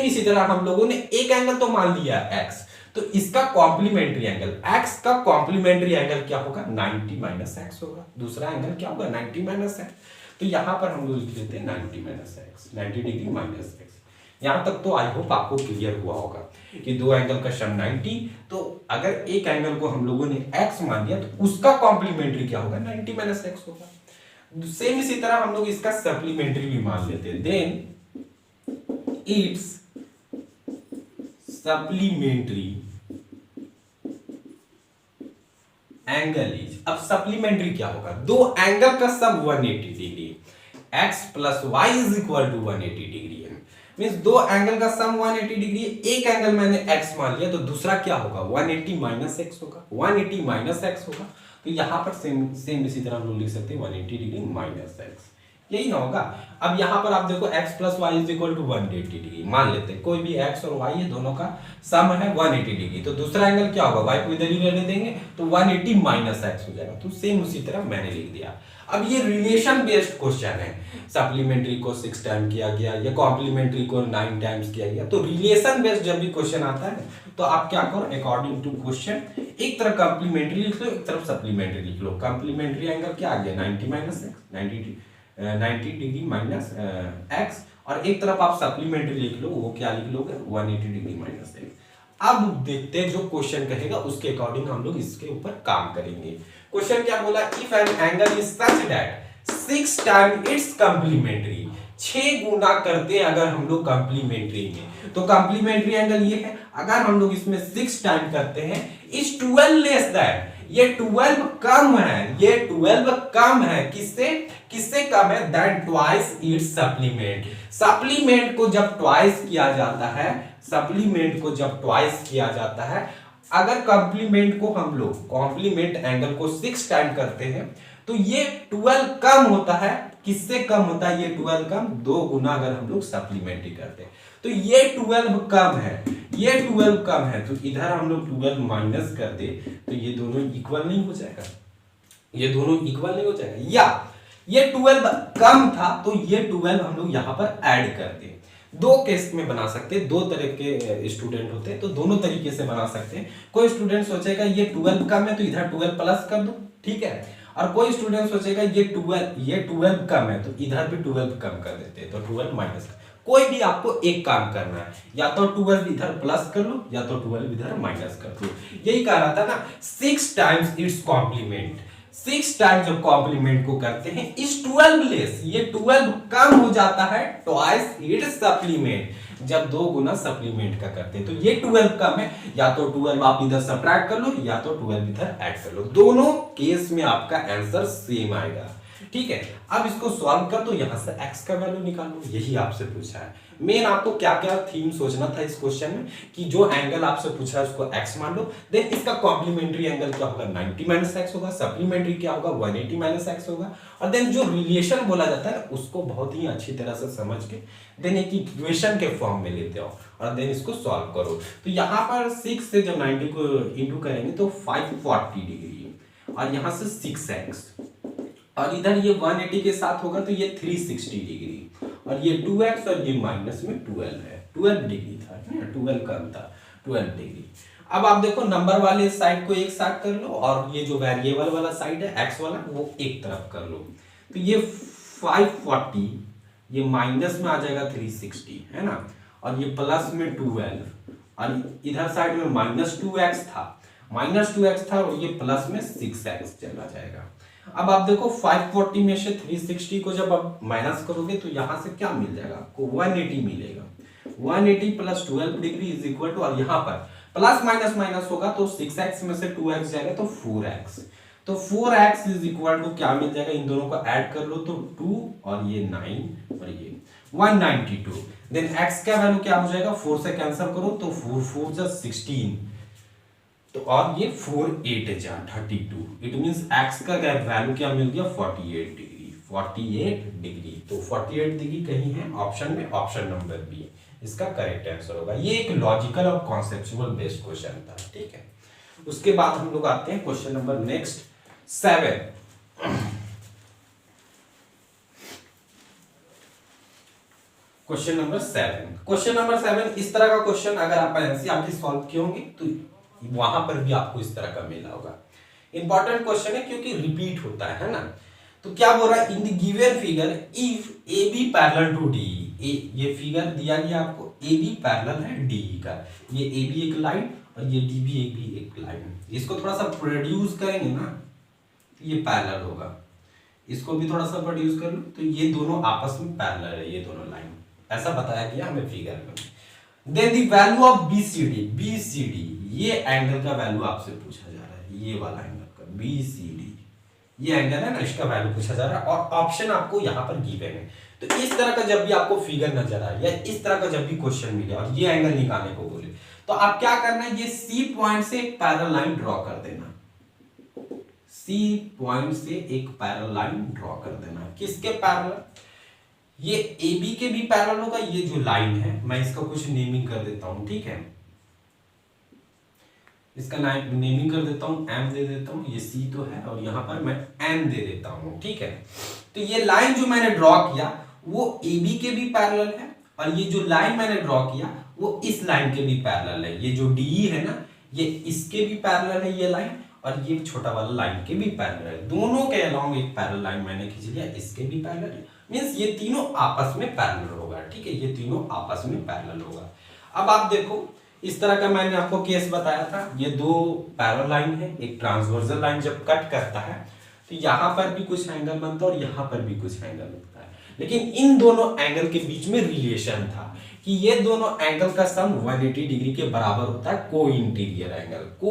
इसी तरह हम लोगों ने एक एंगल तो मान लिया x, तो इसका कॉम्प्लीमेंट्री एंगल x का कॉम्प्लीमेंट्री एंगल क्या होगा, 90 माइनस एक्स होगा। दूसरा एंगल क्या होगा, 90 माइनस एक्स। तो यहां पर हम लोग लिख लेते हैं 90 minus x, 90 degree minus x. यहां तक तो आई होप आपको क्लियर हुआ होगा कि दो एंगल का सम 90, तो अगर एक एंगल को हम लोगों ने x मान लिया तो उसका कॉम्प्लीमेंट्री क्या होगा, 90 माइनस एक्स होगा। सेम इसी तरह हम लोग इसका सप्लीमेंट्री भी मान लेते हैं। Then its supplementary angle is. अब सप्लीमेंट्री क्या होगा, दो एंगल का sum 180 degree, x plus y is equal to 180 degree है, मींस दो एंगल का सम 180 डिग्री। एक एंगल मैंने x मान लिया तो दूसरा क्या होगा, 180 माइनस एक्स होगा, 180 माइनस एक्स होगा। तो यहां पर सेम इसी तरह हम लोग लिख सकते हैं 180 डिग्री माइनस एक्स, यही ना होगा। अब यहां पर आप देखो x plus y is equal to 180 degree मान लेते हैं, कोई भी x और y है, दोनों का सम है 180 डिग्री, तो दूसरा एंगल क्या होगा, y को इधर ही रहने देंगे तो 180 माइनस एक्स हो जाएगा। तो सेम उसी तरह मैंने लिख दिया। अब ये रिलेशन बेस्ड क्वेश्चन है, सप्लीमेंट्री को 6 टाइम किया गया या कॉम्प्लीमेंट्री को 9 टाइम्स किया गया। तो रिलेशन बेस्ड जब भी क्वेश्चन आता है तो आप क्या करो, अकॉर्डिंग टू क्वेश्चन एक तरफ कॉम्प्लीमेंट्री लिख लो, एक तरफ सप्लीमेंट्री लिख लो। कॉम्प्लीमेंट्री एंगल क्या आ गया, 90 minus x, 90 degree minus x, और एक तरफ आप सप्लीमेंट्री लिख लो, वो क्या लिख लोगे, 180 डिग्री माइनस एक्स। अब देखते हैं जो क्वेश्चन कहेगा उसके अकॉर्डिंग हम लोग इसके ऊपर काम करेंगे। क्वेश्चन क्या बोला, if an angle is such that 6 time it's complementary, 6 गुना करते हैं अगर हम लोग कॉम्प्लीमेंट्री में, तो कॉम्प्लीमेंट्री एंगल ये है। अगर हम लोग इसमें 6 टाइम करते हैं, इज 12 लेस दैट, ये 12 कम है, ये 12 कम है, किससे कम है, then twice its supplement. Supplement को जब ट्वाइस किया जाता है, सप्लीमेंट को जब ट्वाइस किया जाता है, अगर कॉम्प्लीमेंट को हम लोग कॉम्प्लीमेंट एंगल को 6 टाइम करते हैं तो ये 12 कम होता है। किससे कम होता है, ये 12 कम, 2 गुना अगर हम लोग सप्लीमेंट्री करते हैं तो ये 12 कम है, ये 12 कम है, तो इधर हम लोग 12 माइनस कर दे तो ये दोनों इक्वल नहीं हो जाएगा, ये दोनों इक्वल नहीं हो जाएगा। या ये 12 कम था तो ये 12 हम लोग यहाँ पर ऐड करते हैं। दो केस में बना सकते हैं, दो तरह के स्टूडेंट होते हैं तो दोनों तरीके से बना सकते हैं। कोई स्टूडेंट सोचेगा ये 12 कम है तो इधर 12 प्लस कर दो, ठीक है। और कोई स्टूडेंट सोचेगा ये 12 कम है तो इधर भी 12 कम कर देते हैं, तो 12 माइनस। कोई भी आपको एक काम करना है, या तो 12 इधर प्लस कर लो या तो 12 इधर माइनस कर दो। यही कह रहा था ना, 6 टाइम्स इट्स कॉम्प्लीमेंट। 6 टाइम्स जब कॉम्प्लीमेंट को करते हैं इस 12 लेस, ये 12 कम हो जाता है ट्वाइस इट्स सप्लीमेंट, जब 2 गुना सप्लीमेंट का करते हैं। तो ये 12 कम है, या तो 12 आप इधर सब्ट्रैक्ट कर लो या तो 12 इधर ऐड कर लो, दोनों केस में आपका आंसर सेम आएगा, ठीक है। अब इसको सॉल्व कर दो, यहां से x का वैल्यू निकालो, यही आपसे पूछा है। मेन आपको क्या क्या थीम सोचना था इस क्वेश्चन में, कि जो एंगल आपसे पूछा है उसको x मान लो, देन इसका कॉम्प्लीमेंट्री एंगल क्या होगा 90 माइनस x होगा, सप्लीमेंट्री क्या होगा 180 माइनस x होगा, और देन जो रिलेशन बोला जाता है उसको बहुत ही अच्छी तरह से समझ के देन एक इक्वेशन के फॉर्म में लेते हो और देन इसको सॉल्व करो। तो यहाँ पर 6 से जब 90 को इंटू करेंगे तो 540 डिग्री, और यहाँ से 6x, और इधर ये 180 के साथ होगा तो ये 360 डिग्री, और ये 2x और ये माइनस में 12 है, 12 डिग्री था, 12 कम था, 12 डिग्री। अब आप देखो नंबर वाले साइड को एक साथ कर लो और ये जो वेरिएबल वाला साइड है x वाला वो एक तरफ कर लो। तो ये 540 ये माइनस में आ जाएगा 360, है ना, और ये प्लस में 12, और इधर साइड में माइनस 2x था और ये प्लस में 6x चला जाएगा। अब आप देखो 540 में से 360 को जब आप माइनस करोगे तो यहां से क्या मिल जाएगा आपको 180 मिलेगा, 180 plus 12 degree is equal to, और यहाँ पर प्लस माइनस माइनस होगा तो 6x में से 2x जाएगा तो 4x, तो 4x इज इक्वल टू क्या मिल जाएगा, इन दोनों को ऐड कर लो तो 2 और ये 9 और ये 192, देन x का वैल्यू क्या हो जाएगा, 4 से कैंसिल करो तो 4 4 जा 16, तो और ये 4 8 जा 32, इट मींस x का वैल्यू क्या मिल गया 48 डिग्री, 48 डिग्री। तो 48 डिग्री कहीं है ऑप्शन में, ऑप्शन नंबर बी इसका करेक्ट आंसर होगा। ये एक लॉजिकल और कॉन्सेप्चुअल बेस्ड क्वेश्चन था, ठीक है। उसके बाद हम लोग आते हैं question number next 7। Question number 7 इस तरह का क्वेश्चन अगर आप एनसीईआरटी सॉल्व किए होंगे तो वहां पर भी आपको इस तरह का मिला होगा। इंपॉर्टेंट क्वेश्चन है क्योंकि रिपीट होता है ना। तो क्या बोल रहा है, in the given figure if A B parallel to D, ये फिगर दिया गया आपको, ए बी पैरेलल है डी का, ये ए बी एक लाइन और ये डी बी एक लाइन, इसको थोड़ा सा प्रोड्यूस करेंगे ना ये पैरेलल होगा, इसको भी थोड़ा सा प्रोड्यूस कर लो तो ये दोनों आपस में पैरेलल है, ये दोनों लाइन, ऐसा बताया गया हमें फिगर में। Then the value of BCD, ये एंगल का वैल्यू आपसे पूछा जा रहा है, ये वाला एंगल का बीसीडी, ये एंगल है ना, इसका वैल्यू पूछा जा रहा है और ऑप्शन आपको यहाँ पर गिवन है। तो इस तरह का जब भी आपको फिगर नजर आए या इस तरह का जब भी क्वेश्चन मिले और ये एंगल निकालने को बोले तो आप क्या करना है, ये सी पॉइंट से एक पैरेलल लाइन ड्रॉ कर देना, सी पॉइंट से एक पैरेलल लाइन ड्रॉ कर देना। किसके पैरेलल, ये ए बी के भी पैरेलल होगा, ये जो लाइन है मैं इसका कुछ नेमिंग कर देता हूं, ठीक है, इसका नेमिंग कर देता हूं, एम दे देता हूं, ये सी तो है और यहां पर मैं एन दे देता हूं, ठीक है। तो ये लाइन जो मैंने ड्रॉ किया वो ए बी के भी पैरेलल है और ये जो लाइन मैंने ड्रॉ किया वो इस लाइन के भी पैरेलल है, ये जो डी है ना ये इसके भी पैरेलल है ये लाइन, और ये छोटा वाला लाइन के भी पैरेलल है, दोनों के अलोंग एक पैरेलल लाइन मैंने खींच लिया, इसके भी पैरेलल है, मींस ये तीनों आपस में पैरेलल होगा, ठीक है, ये तीनों आपस में पैरेलल होगा। अब आप देखो इस तरह का मैंने आपको केस बताया था, ये दो पैरेलल लाइन है, एक ट्रांसवर्सल लाइन जब कट करता है तो यहाँ पर भी कुछ एंगल बनता है और यहाँ पर भी कुछ एंगल बनता है, लेकिन इन दोनों एंगल के बीच में रिलेशन था कि ये दोनों एंगल का सम 180 डिग्री के बराबर होता है, को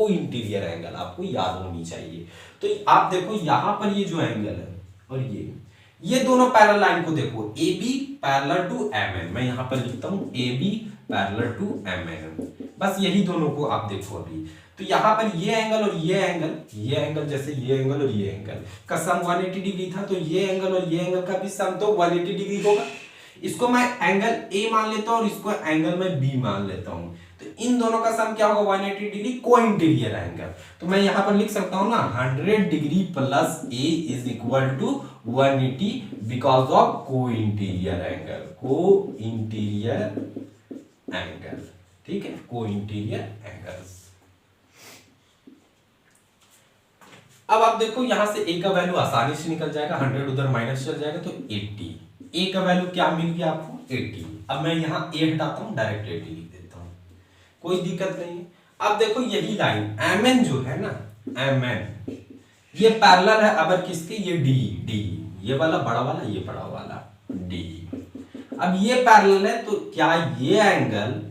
इंटीरियर एंगल आपको याद होनी चाहिए। तो आप देखो यहाँ पर ये जो एंगल है और ये दोनों पैरेलल लाइन को देखो, A B parallel to M N, मैं यहाँ पर लिखता हूँ A B parallel to M N, बस यही दोनों को आप देखो अभी। तो यहाँ पर ये एंगल और ये एंगल जैसे ये एंगल और ये एंगल का सम 180 डिग्री था, तो ये एंगल और ये एंगल का भी सम तो 180 डिग्री होगा। इसको मैं एंगल ए मान लेता हूँ और इसको एंगल मैं बी मान लेता हूँ। तो तो इन दोनों का सम क्या होगा 180 डिग्री को इंटीरियर एंगल। तो मैं यहां पर लिख सकता हूं ना 100 degree plus A is equal to 180 because of co interior angle, co interior angle, ठीक है, को इंटीरियर एंगल्स। अब आप देखो यहां से ए का वैल्यू आसानी से निकल जाएगा, 100 उधर माइनस चल जाएगा तो 80। ए का वैल्यू क्या मिल गया आपको 80। अब मैं यहां ए हटाता हूं, डायरेक्ट 80 लिख देता हूं, कोई दिक्कत नहीं है। अब देखो यही लाइन एमएन जो है ना, एमएन ये पैरेलल है अब किसके, ये डी, डी ये वाला बड़ा वाला, ये बड़ा वाला डी। अब ये पैरेलल है तो क्या ये एंगल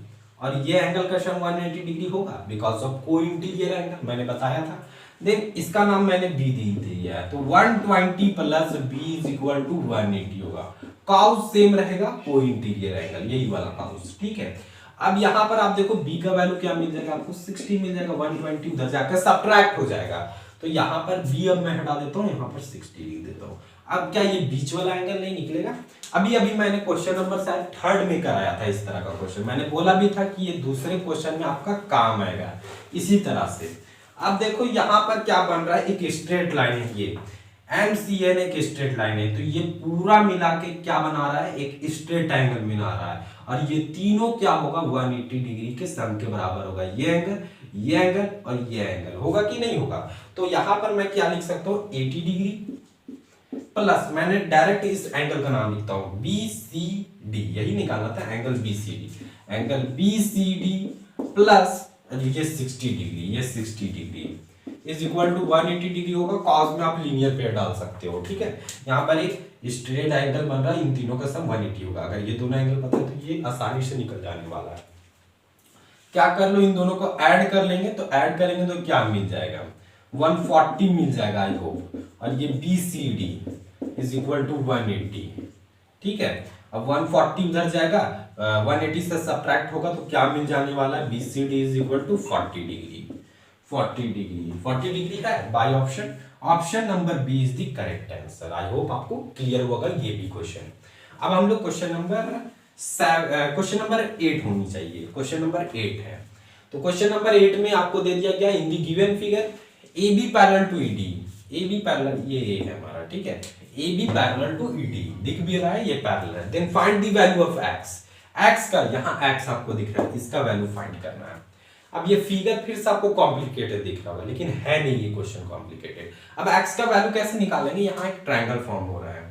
और ये एंगल का सम 180 डिग्री होगा because of co interior angle, मैंने बताया था। देन इसका नाम मैंने बी दी दिया है, तो 120 plus B is equal to 180 होगा। कॉस सेम रहेगा, को इंटीरियर एंगल यही वाला कॉस, ठीक है। अब यहां पर आप देखो बी का वैल्यू क्या मिल जाएगा आपको 60 मिल जाएगा, 120 उधर जाकर सब्ट्रैक्ट हो जाएगा, तो यहां पर बी अब मैं हटा देता हूं, यहां पर 60 लिख देता हूं। अब क्या ये बीच वाला एंगल नहीं निकलेगा? अभी अभी मैंने क्वेश्चन नंबर शायद 3rd में कराया था इस तरह का क्वेश्चन, मैंने बोला भी था कि ये दूसरे क्वेश्चन में आपका काम आएगा इसी तरह से। अब देखो यहां पर क्या बन रहा है, एक स्ट्रेट लाइन है, ये MCN एक स्ट्रेट लाइन है, तो ये पूरा मिला के क्या बना रहा है, एक स्ट्रेट एंगल बना रहा है, और ये तीनों क्या होगा 180 डिग्री के सम के बराबर होगा। ये एंगल, ये एंगल और ये एंगल होगा कि नहीं होगा? तो यहां पर मैं क्या लिख सकता हूं 80 डिग्री प्लस, मैंने डायरेक्ट इस एंगल का नाम लिखता हूं BCD, यही निकालना था angle BCD, angle BCD plus ये 60 डिग्री, ये 60 degree is equal to 180 degree होगा। कॉस में आप लीनियर पेयर डाल सकते हो, ठीक है। यहाँ पर एक स्ट्रेट एंगल बन रहा है, इन तीनों का सम 180 होगा। अगर ये दोनों एंगल पता है तो ये आसानी से निकल जाने वाला है। क्या कर लो, इन दोनों को ऐड कर लेंगे, तो ऐड करेंगे तो क्या मिल जाएगा 140 मिल जाएगा आई होप, और ये BCD इज इक्वल टू 180, ठीक है। अब 140 उधर जाएगा, 180 से सब्ट्रैक्ट होगा तो क्या मिल जाने वाला है BCD is equal to 40 degree, 40 degree, 40 degree है by option. Option number B is the correct answer. I hope आपको क्लियर होगा ये भी क्वेश्चन। अब हम लोग क्वेश्चन नंबर 8 होनी चाहिए, क्वेश्चन नंबर 8 है। तो क्वेश्चन नंबर 8 में आपको दे दिया गया in the given figure AB parallel to ED, AB parallel ये A है हमारा, ठीक है, AB पैरेलल टू ED दिख भी रहा है, ये पैरेलल है। Then find the value of x, x का यहाँ x आपको दिख रहा है, इसका वैल्यू फाइंड करना है। अब ये फिगर फिर से आपको कॉम्प्लिकेटेड दिख रहा होगा, लेकिन है नहीं ये क्वेश्चन कॉम्प्लिकेटेड। अब x का वैल्यू कैसे निकालेंगे, यहाँ एक ट्रायंगल फॉर्म हो रहा है,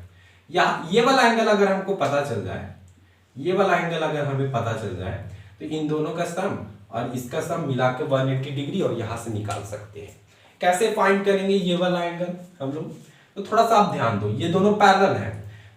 यहाँ ये वाला एंगल अगर हमको पता चल जाए, ये वाला एंगल अगर हमें पता चल जाए तो इन दोनों का सम और इसका सम मिला के 180 डिग्री और यहां से निकाल सकते हैं। कैसे फाइंड करेंगे ये वाला एंगल हम लोग, तो थोड़ा सा आप ध्यान दो, ये दोनों पैरेलल हैं,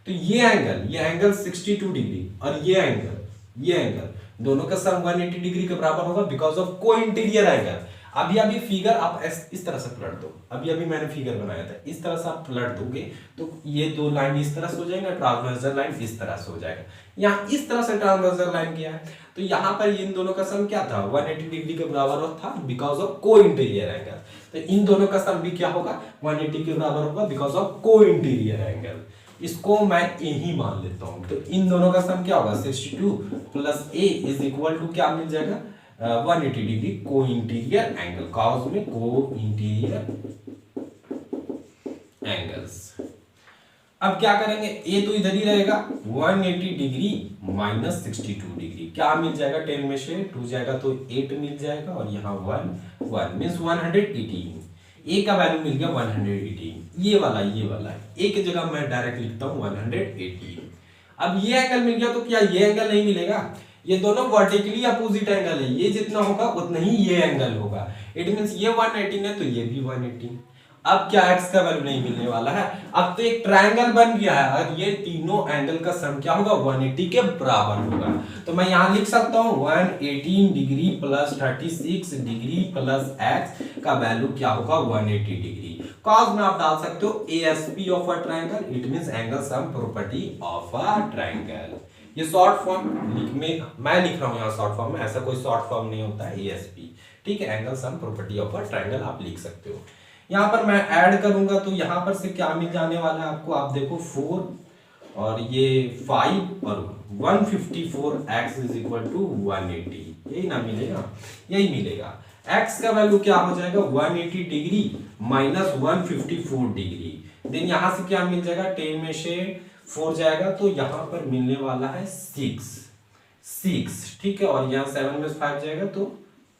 तो ये एंगल 62 डिग्री और ये एंगल दोनों का सम 180 डिग्री के बराबर होगा because of co interior angle. अभी फिगर आप इस तरह से पलट दो, अभी मैंने फिगर बनाया था, इस तरह से आप पलट दोगे तो ये दो लाइन इस तरह से हो जाएगा, ट्रांसवर्सल लाइन इस तरह से हो जाएगा। यहाँ इस तरह से ट्रांसवर्सल लाइन किया है, तो यहाँ पर इन दोनों का सम क्या था 180 डिग्री के बराबर था because of co interior angle. तो इन दोनों का सम भी क्या होगा 180 के बराबर होगा because of co interior angle. इसको मैं ए ही मान लेता हूं, तो इन दोनों का सम क्या होगा 62 plus A is equal to क्या मिल जाएगा 180 डिग्री को इंटीरियर एंगल, कॉस में को इंटीरियर एंगल्स। अब क्या करेंगे, ए तो इधर ही रहेगा, 180 डिग्री माइनस 62 डिग्री क्या मिल जाएगा, 10 में से 2 जाएगा तो 8 मिल जाएगा, और यहाँ 1 मीन्स 118। ए का वैल्यू मिल गया 118, ये वाला ए की जगह मैं डायरेक्ट लिखता हूँ 118। अब ये एंगल मिल गया तो क्या ये एंगल नहीं मिलेगा, ये दोनों वर्टिकली अपोजिट एंगल है, ये जितना होगा उतना ही ये एंगल होगा। इट मींस ये 118 है तो ये भी 118। अब क्या x का वैल्यू नहीं मिलने वाला है, अब तो एक ट्रायंगल बन गया है और ये तीनों एंगल का सम क्या होगा 180 के बराबर होगा। तो मैं यहां लिख सकता हूं 118 degree plus 36 degree plus x का वैल्यू क्या होगा 180 डिग्री। कॉस में आप डाल सकते हो ASP of a triangle, it means angle sum property of a triangle. ये शॉर्ट फॉर्म मैं लिख रहा हूं यहाँ शॉर्ट फॉर्म में, ऐसा कोई शॉर्ट फॉर्म नहीं होता है ASP, ठीक है, angle sum property of a triangle आप लिख सकते हो। यहाँ पर मैं ऐड करूंगा तो यहाँ पर से क्या मिल जाने वाला है आपको, आप देखो और ये 5 और 154x इज इक्वल टू 180, यही ना मिलेगा, यही मिलेगा। x का वैल्यू क्या हो जाएगा 180 डिग्री माइनस 154 डिग्री। देन यहां से क्या मिल जाएगा, 10 में से 4 जाएगा तो यहां पर मिलने वाला है 6, ठीक है। और यहाँ 7 में 5 जाएगा तो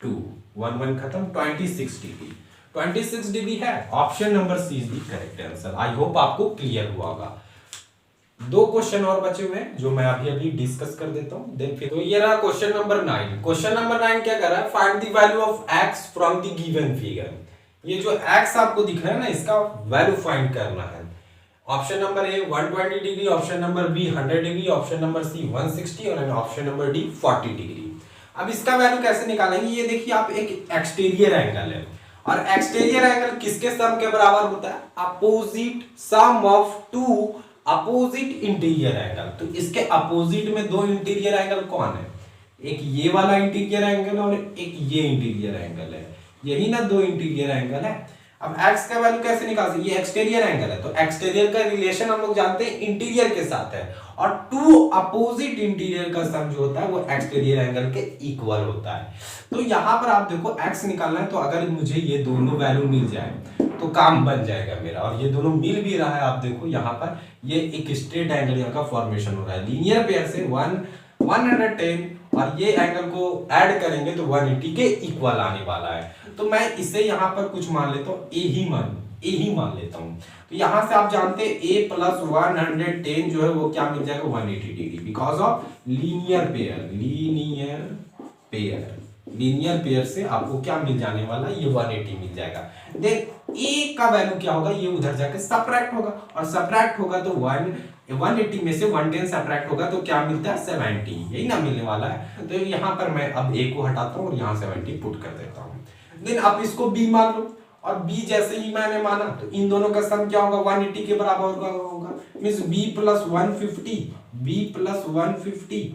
2, 1 1 खत्म, 26 डिग्री, 26 डिग्री है। Option number C is the correct answer. I hope आपको क्लियर हुआ होगा। 2 क्वेश्चन और बचे हुए हैं जो मैं अभी डिस्कस कर देता हूं, देन फिर। तो ये रहा क्वेश्चन नंबर 9। क्वेश्चन नंबर 9 क्या कर रहा है, find the value of x from the given figure. ये जो x आपको दिख रहा है ना, इसका वैल्यू फाइंड करना है। Option number A 120 degree, option number B 100 degree, option number C 160 और ऑप्शन नंबर डी 40 डिग्री। अब इसका वैल्यू कैसे निकालेंगे, ये देखिए आप, एक एक्सटीरियर एंगल है और एक्सटीरियर एंगल किसके सम के बराबर होता है, opposite sum of 2 opposite interior angle. तो इसके अपोजिट में 2 इंटीरियर एंगल कौन है, एक ये वाला इंटीरियर एंगल और एक ये इंटीरियर एंगल है, यही ना 2 इंटीरियर एंगल है। अब x का वैल्यू कैसे निकाल सकते, ये एक्सटीरियर एंगल है तो एक्सटीरियर का रिलेशन हम लोग जानते हैं इंटीरियर के साथ है, और 2 अपोजिट इंटीरियर का सम जो होता है वो एक्सटीरियर एंगल के इक्वल होता है। तो यहां पर आप देखो x निकालना है, तो अगर मुझे ये दोनों वैल्यू मिल जाए तो काम बन जाएगा मेरा, और ये दोनों मिल भी रहा है। आप देखो यहाँ पर ये एक स्ट्रेट एंगल का फॉर्मेशन हो रहा है, लीनियर पेयर से 110 और ये एंगल को ऐड करेंगे तो 180 के इक्वल आने वाला है। तो मैं इसे यहाँ पर कुछ मान लेता हूँ, ए ही मान लेता हूँ। तो यहाँ से आप जानते हैं a प्लस 110 जो है वो क्या मिल जाएगा 180 degree, because of linear pair से आपको क्या मिल जाने वाला, ये 180 मिल जाएगा। देन a का वैल्यू क्या होगा, ये उधर जाके सब्ट्रैक्ट होगा, और सब्ट्रैक्ट होगा तो 180 में से 110 सब्ट्रैक्ट होगा तो क्या मिलता है 70, यही ना मिलने वाला है। तो यहाँ पर मैं अब a को हटाता हूँ और यहाँ 70 पुट कर देता हूँ। देन आप इसको b मान लो, और b जैसे ही मैंने माना तो इन दोनों का सम क्या होगा 180 के बराबर होगा, means b plus 150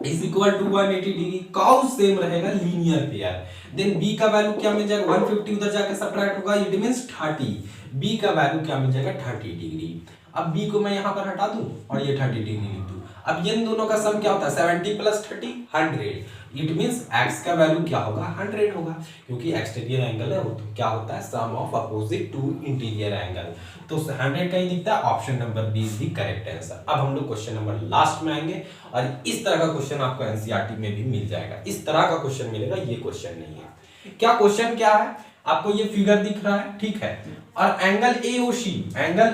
is equal to 180 degree. Cause same रहेगा, लीनियर पेयर। देन b का वैल्यू क्या मिल जाएगा 150 उधर जाके सब्ट्रैक्ट होगा, इट मींस 30, b का वैल्यू क्या मिल जाएगा 30 डिग्री। अब b को मैं यहां पर हटा दूं और ये 30 डिग्री लिख दूं। अब इन दोनों का सम क्या होता है 70 प्लस 30 100, इट मींस x का वैल्यू क्या होगा 100 होगा, क्योंकि एक्सटीरियर एंगल है वो तो क्या होता है sum of opposite 2 interior angle, तो 100 का ही दिखता है। Option number B is the correct answer. अब हम लोग क्वेश्चन नंबर लास्ट में आएंगे, और इस तरह का क्वेश्चन आपको एनसीईआरटी में भी मिल जाएगा, इस तरह का क्वेश्चन मिलेगा, ये क्वेश्चन नहीं है। क्या क्वेश्चन क्या है, आपको ये फिगर दिख रहा है, ठीक है, और एंगल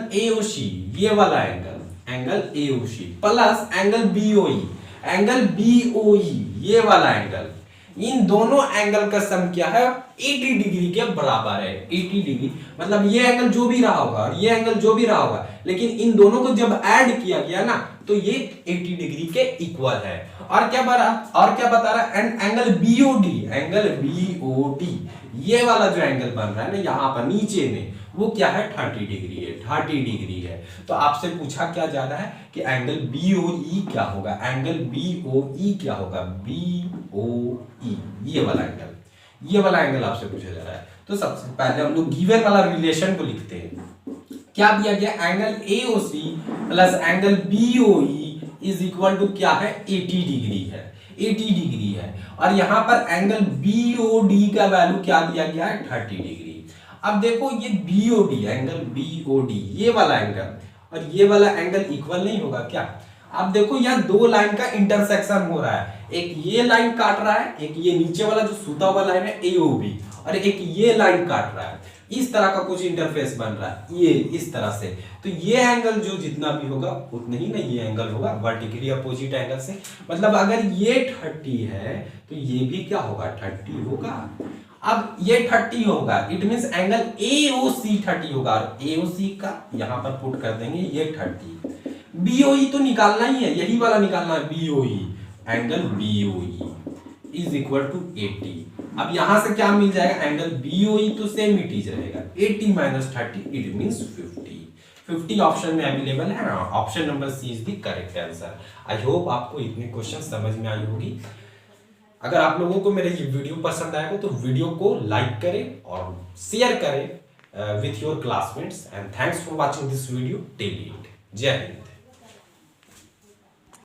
AOC ये वाला angle AOC plus angle BOE ये वाला एंगल, इन दोनों एंगल का सम क्या है 80 डिग्री के बराबर है। 80 डिग्री मतलब ये एंगल जो भी रहा होगा और ये एंगल जो भी रहा होगा, लेकिन इन दोनों को जब ऐड किया गया ना तो ये 80 डिग्री के इक्वल है। और क्या बता रहा है एंगल BOD ये वाला जो एंगल बन रहा है ना यहाँ पर नीचे में, वो क्या है 30 डिग्री है। तो आपसे पूछा क्या जा रहा है कि एंगल BOE क्या होगा, BOE ये वाला एंगल आपसे पूछा जा रहा है। तो सबसे पहले हम लोग गिवन वाला रिलेशन को लिखते हैं। क्या दिया गया, angle AOC plus angle BOE is equal to क्या है 80 डिग्री है, और यहाँ पर एंगल BOD का वैल्यू क्या दिया गया है 30 डिग्री। अब देखो ये एंगल BOD ये वाला एंगल और ये वाला एंगल इक्वल नहीं होगा क्या। अब देखो यहाँ 2 लाइन का इंटरसेक्शन हो रहा है, एक ये लाइन काट रहा है, एक ये नीचे वाला जो सूता हुआ लाइन है AOB, और एक ये लाइन काट रहा है, इस तरह का कुछ इंटरफेस बन रहा है ये इस तरह से। तो ये एंगल जो जितना भी होगा उतना ही ना ये एंगल होगा वर्टिकली अपोजिट एंगल से, मतलब अगर ये 30 है तो ये भी क्या होगा 30 होगा। अब ये 30 होगा, इट मींस एंगल AOC 30 होगा, और AOC का यहां पर पुट कर देंगे ये 30। BOE तो निकालना ही है, यही वाला निकालना है BOE, angle BOE is equal to 80। अब यहां से क्या मिल जाएगा एंगल BOE तो सेम इट इज रहेगा 80 माइनस 30 इट मींस 50 ऑप्शन में अवेलेबल है। Option number C is the correct answer. I hope आपको इतने क्वेश्चन समझ में आई होगी। अगर आप लोगों को मेरे ये वीडियो पसंद आएगा तो वीडियो को लाइक करें और शेयर करें with your classmates, and thanks for watching this video till and. जय हिंद।